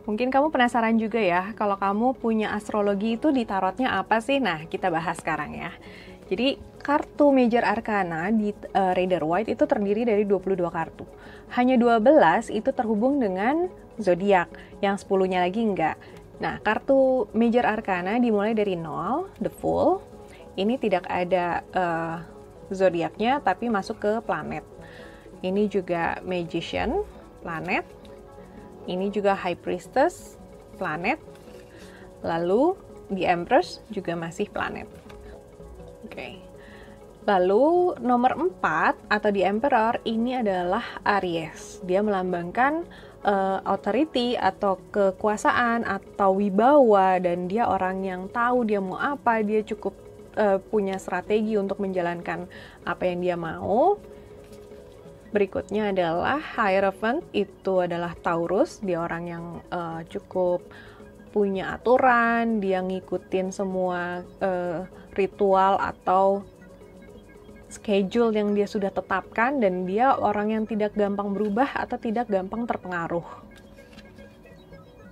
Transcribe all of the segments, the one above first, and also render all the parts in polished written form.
Mungkin kamu penasaran juga ya, kalau kamu punya astrologi itu di tarotnya apa sih? Nah, kita bahas sekarang ya. Jadi, kartu Major Arcana di Rider-Waite itu terdiri dari 22 kartu. Hanya 12 itu terhubung dengan zodiak, yang 10-nya lagi enggak. Nah, kartu Major Arcana dimulai dari 0, The Fool. Ini tidak ada zodiaknya, tapi masuk ke planet. Ini juga Magician, planet. Ini juga High Priestess, planet. Lalu The Empress juga masih planet. Oke. Lalu nomor 4 atau The Emperor ini adalah Aries. Dia melambangkan authority atau kekuasaan atau wibawa, dan dia orang yang tahu dia mau apa, dia cukup punya strategi untuk menjalankan apa yang dia mau. Berikutnya adalah Hierophant, itu adalah Taurus, dia orang yang cukup punya aturan, dia ngikutin semua ritual atau schedule yang dia sudah tetapkan, dan dia orang yang tidak gampang berubah atau tidak gampang terpengaruh.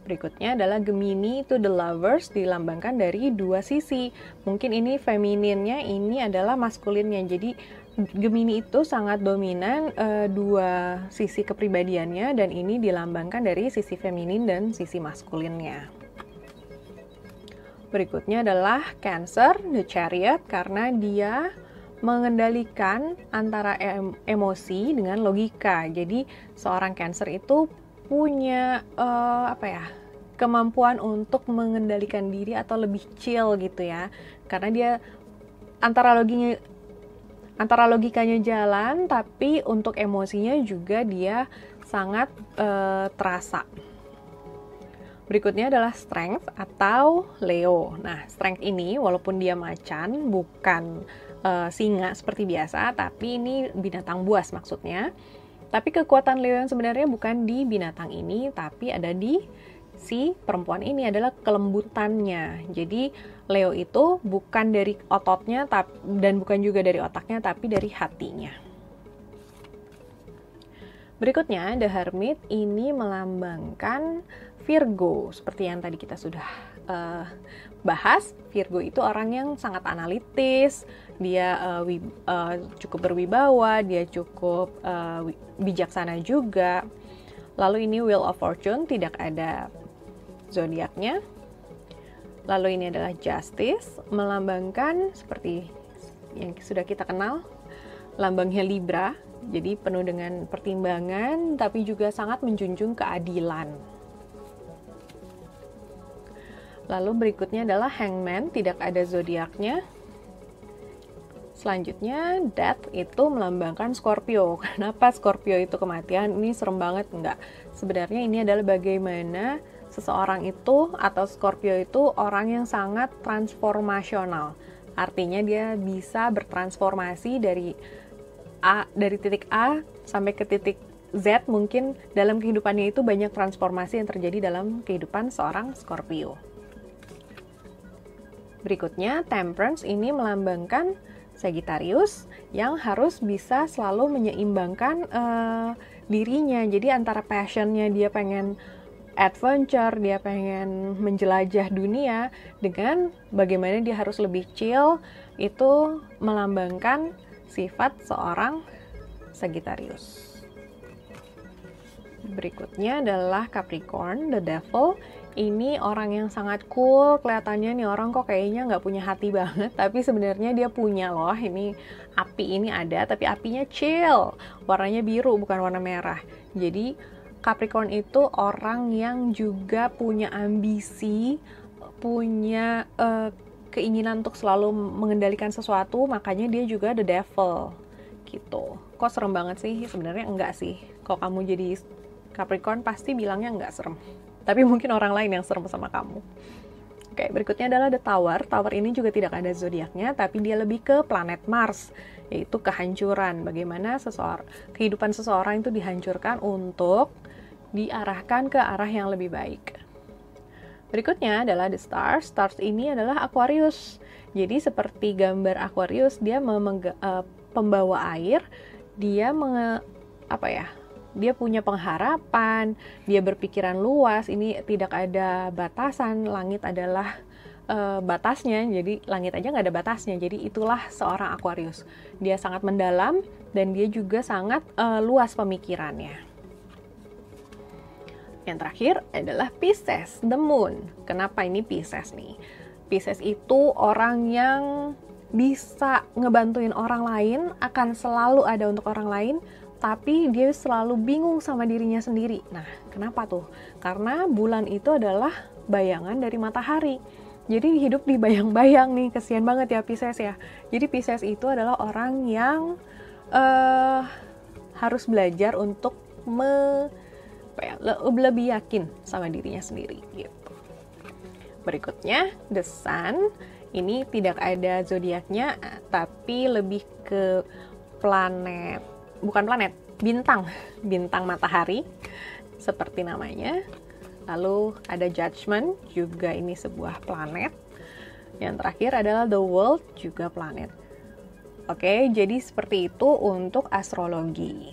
Berikutnya adalah Gemini, itu The Lovers, dilambangkan dari dua sisi. Mungkin ini femininnya, ini adalah maskulinnya. Jadi Gemini itu sangat dominan dua sisi kepribadiannya, dan ini dilambangkan dari sisi feminin dan sisi maskulinnya. Berikutnya adalah Cancer, The Chariot, karena dia mengendalikan antara emosi dengan logika. Jadi seorang Cancer itu punya kemampuan untuk mengendalikan diri atau lebih chill gitu ya, karena dia antara logikanya jalan, tapi untuk emosinya juga dia sangat terasa. Berikutnya adalah Strength atau Leo. Nah, Strength ini walaupun dia macan, bukan singa seperti biasa, tapi ini binatang buas maksudnya. Tapi kekuatan Leo yang sebenarnya bukan di binatang ini, tapi ada di si perempuan ini, adalah kelembutannya. Jadi Leo itu bukan dari ototnya dan bukan juga dari otaknya, tapi dari hatinya. Berikutnya, The Hermit ini melambangkan Virgo. Seperti yang tadi kita sudah bahas, Virgo itu orang yang sangat analitis, dia cukup berwibawa, dia cukup bijaksana juga. Lalu ini Wheel of Fortune, tidak ada zodiaknya. Lalu ini adalah Justice, melambangkan seperti yang sudah kita kenal, lambangnya Libra, jadi penuh dengan pertimbangan, tapi juga sangat menjunjung keadilan. Lalu berikutnya adalah Hangman, tidak ada zodiaknya. Selanjutnya Death, itu melambangkan Scorpio. Kenapa Scorpio itu kematian? Ini serem banget, enggak? Sebenarnya ini adalah bagaimana seseorang itu atau Scorpio itu orang yang sangat transformasional. Artinya dia bisa bertransformasi dari titik A sampai ke titik Z. Mungkin dalam kehidupannya itu banyak transformasi yang terjadi dalam kehidupan seorang Scorpio. Berikutnya Temperance, ini melambangkan Sagittarius yang harus bisa selalu menyeimbangkan dirinya. Jadi antara passionnya dia pengen adventure, dia pengen menjelajah dunia, dengan bagaimana dia harus lebih chill, itu melambangkan sifat seorang Sagittarius. Berikutnya adalah Capricorn, The Devil. Ini orang yang sangat cool, kelihatannya nih orang kok kayaknya nggak punya hati banget, tapi sebenarnya dia punya loh. Ini api ini ada, tapi apinya chill, warnanya biru bukan warna merah. Jadi Capricorn itu orang yang juga punya ambisi, punya keinginan untuk selalu mengendalikan sesuatu, makanya dia juga the devil gitu. Kok serem banget sih? Sebenarnya enggak sih. Kalau kamu jadi Capricorn pasti bilangnya enggak serem. Tapi mungkin orang lain yang serem sama kamu. Oke, berikutnya adalah The Tower. Tower ini juga tidak ada zodiaknya, tapi dia lebih ke planet Mars, yaitu kehancuran. Bagaimana kehidupan seseorang itu dihancurkan untuk diarahkan ke arah yang lebih baik. Berikutnya adalah The Stars. Stars ini adalah Aquarius. Jadi seperti gambar Aquarius, dia pembawa air, dia dia punya pengharapan, dia berpikiran luas, ini tidak ada batasan, langit adalah batasnya, jadi langit aja nggak ada batasnya. Jadi itulah seorang Aquarius. Dia sangat mendalam dan dia juga sangat luas pemikirannya. Yang terakhir adalah Pisces, the Moon. Kenapa ini Pisces nih? Pisces itu orang yang bisa ngebantuin orang lain, akan selalu ada untuk orang lain, tapi dia selalu bingung sama dirinya sendiri. Nah, kenapa tuh? Karena bulan itu adalah bayangan dari matahari. Jadi hidup di bayang-bayang nih, kesian banget ya Pisces ya. Jadi Pisces itu adalah orang yang harus belajar untuk lebih yakin sama dirinya sendiri gitu. Berikutnya, The Sun. Ini tidak ada zodiaknya, tapi lebih ke planet, bukan planet, bintang, bintang matahari, seperti namanya. Lalu ada Judgment, juga ini sebuah planet. Yang terakhir adalah The World, juga planet. Oke, jadi seperti itu untuk astrologi.